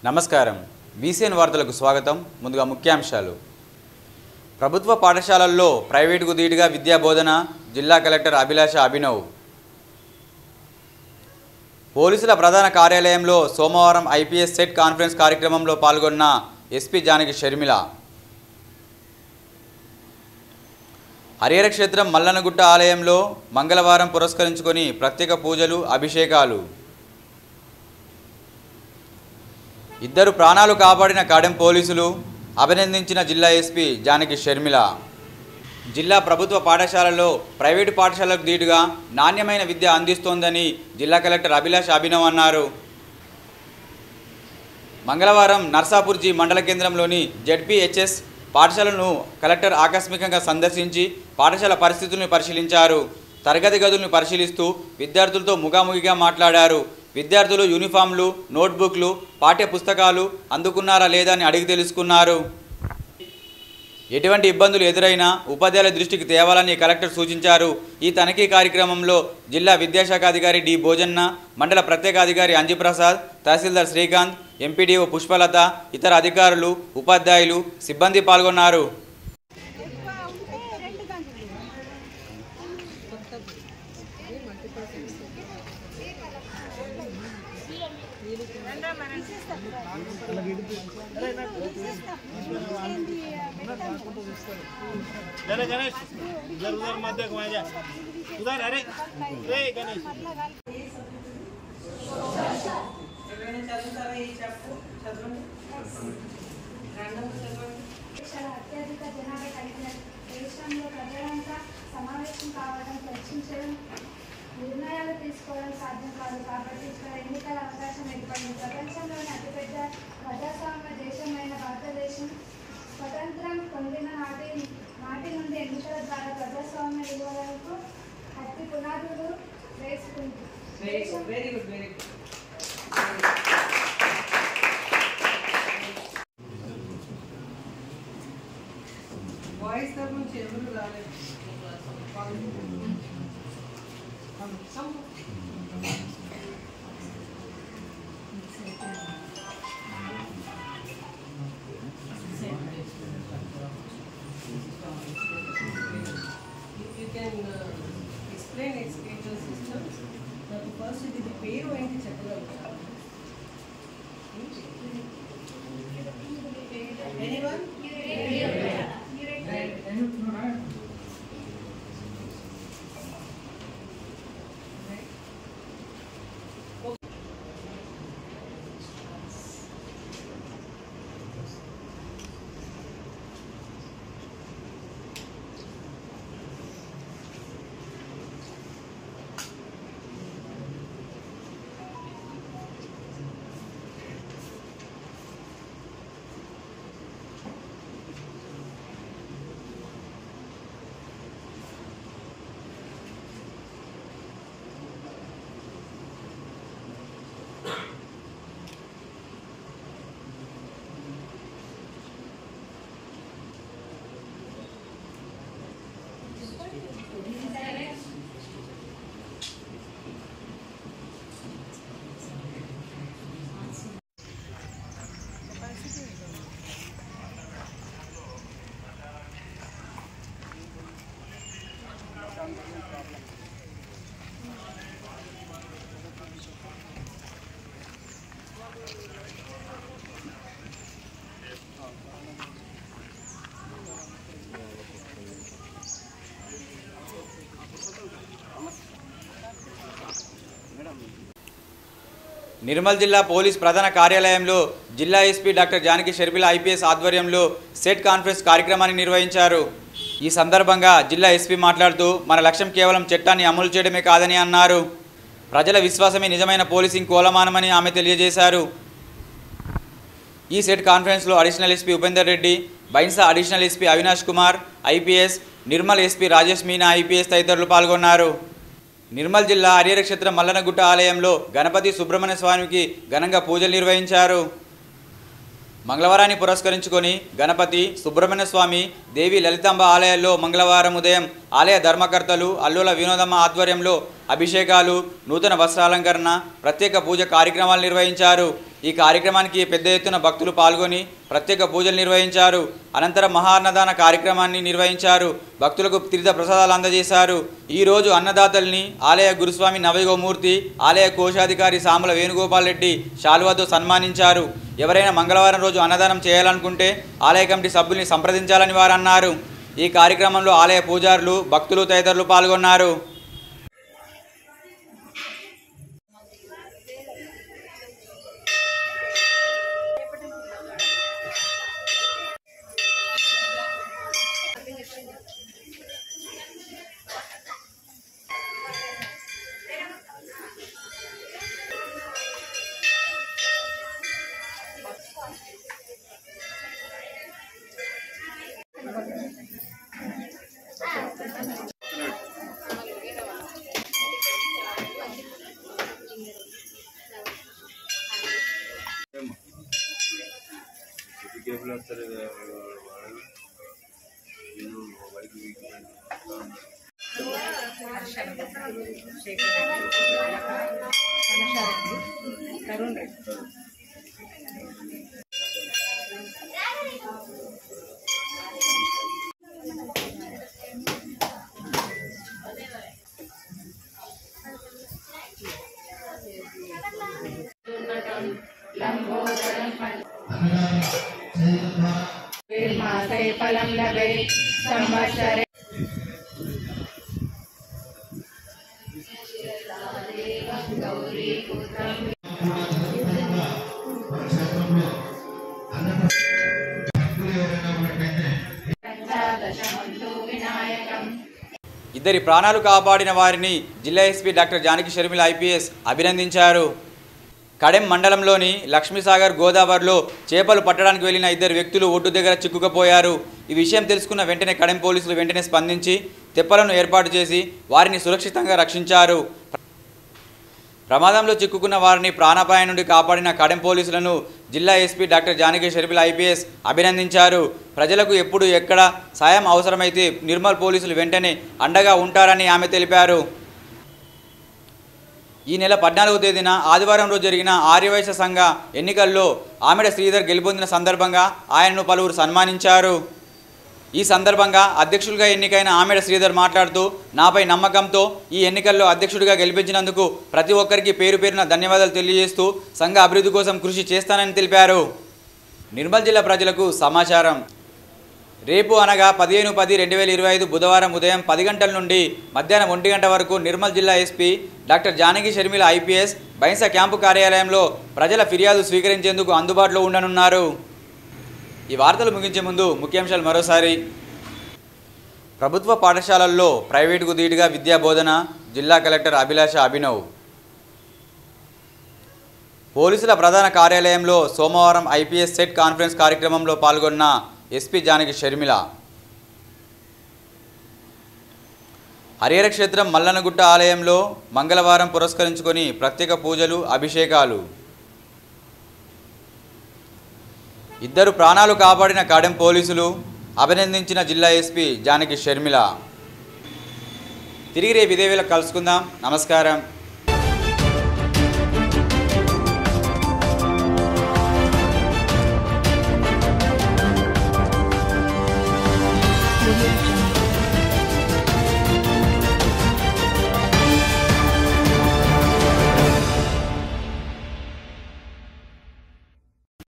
నమస్కారం వీసీఎన్ వార్తలకు స్వాగతం. ముందుగా ముఖ్యాంశాలు. ప్రభుత్వ పాఠశాలల్లో ప్రైవేటుకు ధీటుగా విద్యా బోధన. జిల్లా కలెక్టర్ అభిలాష అభినవ్. పోలీసుల ప్రధాన కార్యాలయంలో సోమవారం ఐపీఎస్ సెట్ కాన్ఫరెన్స్ కార్యక్రమంలో పాల్గొన్న ఎస్పీ జానకి షర్మిల. హరిహర క్షేత్రం మల్లన్నగుట్ట ఆలయంలో మంగళవారం పురస్కరించుకొని ప్రత్యేక పూజలు, అభిషేకాలు. ఇద్దరు ప్రాణాలు కాపాడిన కాడెం పోలీసులు అభినందించిన జిల్లా ఎస్పీ జానకి షర్మిల. జిల్లా ప్రభుత్వ పాఠశాలలో ప్రైవేటు పాఠశాలకు ధీటుగా నాణ్యమైన విద్య అందిస్తోందని జిల్లా కలెక్టర్ అభిలాష అభినవ్ అన్నారు. మంగళవారం నర్సాపూర్ జి మండల కేంద్రంలోని జెడ్పీహెచ్ఎస్ పాఠశాలను కలెక్టర్ ఆకస్మికంగా సందర్శించి పాఠశాల పరిస్థితులను పరిశీలించారు. తరగతి గదులను పరిశీలిస్తూ విద్యార్థులతో ముఖాముఖిగా మాట్లాడారు. విద్యార్థులు యూనిఫామ్లు, నోట్బుక్లు, పాఠ్య పుస్తకాలు అందుకున్నారా లేదా అని అడిగి తెలుసుకున్నారు. ఎటువంటి ఇబ్బందులు ఎదురైనా ఉపాధ్యాయుల దృష్టికి తేవాలని కలెక్టర్ సూచించారు. ఈ తనిఖీ కార్యక్రమంలో జిల్లా విద్యాశాఖ అధికారి డి భోజన్న, మండల ప్రత్యేక అధికారి అంజిప్రసాద్, తహసీల్దార్ శ్రీకాంత్, ఎంపీడీఓ పుష్పలత, ఇతర అధికారులు, ఉపాధ్యాయులు, సిబ్బంది పాల్గొన్నారు. गणेश उधर उधर मध्य घुमा जा उधर अरे रे गणेश అత్యధిక జనాభా కలిగిన దేశంలో ప్రజలంతా సమావేశం కావడం, చర్చించడం, నిర్ణయాలు తీసుకోవడం సాధ్యం కాదు. కాబట్టి ఇక్కడ ఎన్నికల అవకాశం ఏర్పడింది. ప్రపంచంలోని అతిపెద్ద ప్రజాస్వామ్య దేశమైన భారతదేశం స్వతంత్రం పొందిన నాటి నుండి ఎన్నికల ద్వారా ప్రజాస్వామ్య విలువలకు అతి పునాదులు వేసుకుంది. వాయిస్ నుంచి ఎవరు రాలేదు. You can explain educational systems. But first ఇది పేరు ఏంటి చెప్పగలుగుతారా? Anyone? నిర్మల్ జిల్లా పోలీస్ ప్రధాన కార్యాలయంలో జిల్లా SP doctor Janaki Sharmila IPS ఆధ్వర్యంలో సెట్ కాన్ఫరెన్స్ కార్యక్రమాన్ని నిర్వహించారు. ఈ సందర్భంగా జిల్లా ఎస్పీ మాట్లాడుతూ మన లక్ష్యం కేవలం చట్టాన్ని అమలు చేయడమే కాదని అన్నారు. ప్రజల విశ్వాసమే నిజమైన పోలీసింగ్ కోలమానమని ఆమె తెలియజేశారు. ఈ సెట్ కాన్ఫరెన్స్లో additional SP Upender Reddy, Bhainsa additional SP Avinash Kumar IPS, Nirmal SP Rajesh Meena IPS తదితరులు పాల్గొన్నారు. నిర్మల్ జిల్లా హరిహర క్షేత్రం మల్లన్నగుట్ట ఆలయంలో గణపతి సుబ్రహ్మణ్య స్వామికి ఘనంగా పూజలు నిర్వహించారు. మంగళవారాన్ని పురస్కరించుకొని గణపతి, సుబ్రహ్మణ్య స్వామి, దేవి లలితాంబ ఆలయాల్లో మంగళవారం ఉదయం ఆలయ ధర్మకర్తలు అల్లుల వినోదమ్మ ఆధ్వర్యంలో అభిషేకాలు, నూతన వస్త్రాలంకరణ, ప్రత్యేక పూజ కార్యక్రమాలు నిర్వహించారు. ఈ కార్యక్రమానికి పెద్ద ఎత్తున భక్తులు పాల్గొని ప్రత్యేక పూజలు నిర్వహించారు. అనంతరం మహాన్నదాన కార్యక్రమాన్ని నిర్వహించారు. భక్తులకు తీర్థ ప్రసాదాలు అందజేశారు. ఈరోజు అన్నదాతల్ని ఆలయ గురుస్వామి నవయుగమూర్తి, ఆలయ కోశాధికారి సాముల వేణుగోపాల్ రెడ్డి శాలువాతో సన్మానించారు. ఎవరైనా మంగళవారం రోజు అన్నదానం చేయాలనుకుంటే ఆలయ కమిటీ సభ్యుల్ని సంప్రదించాలని వారు అన్నారు. ఈ కార్యక్రమంలో ఆలయ పూజారులు, భక్తులు తదితరులు పాల్గొన్నారు. ఫలం లభే సంవత్సరే ఇద్దరి ప్రాణాలు కాపాడిన వారిని జిల్లా SP doctor Janaki Sharmila IPS అభినందించారు. కడెం మండలంలోని లక్ష్మీసాగర్ గోదావరిలో చేపలు పట్టడానికి వెళ్లిన ఇద్దరు వ్యక్తులు ఒడ్డు దగ్గర చిక్కుకుపోయారు. ఈ విషయం తెలుసుకున్న వెంటనే కడెం పోలీసులు వెంటనే స్పందించి తెప్పలను ఏర్పాటు చేసి వారిని సురక్షితంగా రక్షించారు. ప్రమాదంలో చిక్కుకున్న వారిని ప్రాణాపాయం నుండి కాపాడిన కడెం పోలీసులను జిల్లా SP doctor Janaki Sharmila IPS అభినందించారు. ప్రజలకు ఎప్పుడు ఎక్కడ సాయం అవసరమైతే నిర్మల్ పోలీసులు వెంటనే అండగా ఉంటారని ఆమె తెలిపారు. ఈ నెల 14వ తేదీన ఆదివారం రోజు జరిగిన ఆర్యవైశ్య సంఘ ఎన్నికల్లో ఆమెడ శ్రీధర్ గెలుపొందిన సందర్భంగా ఆయనను పలువురు సన్మానించారు. ఈ సందర్భంగా అధ్యక్షుడిగా ఎన్నికైన ఆమెడ శ్రీధర్ మాట్లాడుతూ, నాపై నమ్మకంతో ఈ ఎన్నికల్లో అధ్యక్షుడిగా గెలిపించినందుకు ప్రతి ఒక్కరికి పేరు పేరున ధన్యవాదాలు తెలియజేస్తూ సంఘ అభివృద్ధి కోసం కృషి చేస్తానని తెలిపారు. నిర్మల్ జిల్లా ప్రజలకు సమాచారం. రేపు అనగా 15/10/2025 బుధవారం ఉదయం 10 గంటల నుండి మధ్యాహ్నం 1 గంట వరకు నిర్మల్ జిల్లా SP doctor Janaki Sharmila IPS Bhainsa camp కార్యాలయంలో ప్రజల ఫిర్యాదు స్వీకరించేందుకు అందుబాటులో ఉండనున్నారు. ఈ వార్తలు ముగించే ముందు ముఖ్యాంశాలు మరోసారి. ప్రభుత్వ పాఠశాలల్లో ప్రైవేటుకు ధీటుగా విద్యా బోధన, జిల్లా కలెక్టర్ అభిలాష అభినవ్. పోలీసుల ప్రధాన కార్యాలయంలో సోమవారం ఐపీఎస్ సెట్ కాన్ఫరెన్స్ కార్యక్రమంలో పాల్గొన్న ఎస్పీ జానకి షర్మిల. హరిహర క్షేత్రం మల్లన్నగుట్ట ఆలయంలో మంగళవారం పురస్కరించుకొని ప్రత్యేక పూజలు, అభిషేకాలు. ఇద్దరు ప్రాణాలు కాపాడిన కడెం పోలీసులు అభినందించిన జిల్లా ఎస్పీ జానకి షర్మిల. తిరిగి రేపు ఇదే వేళ కలుసుకుందాం. నమస్కారం.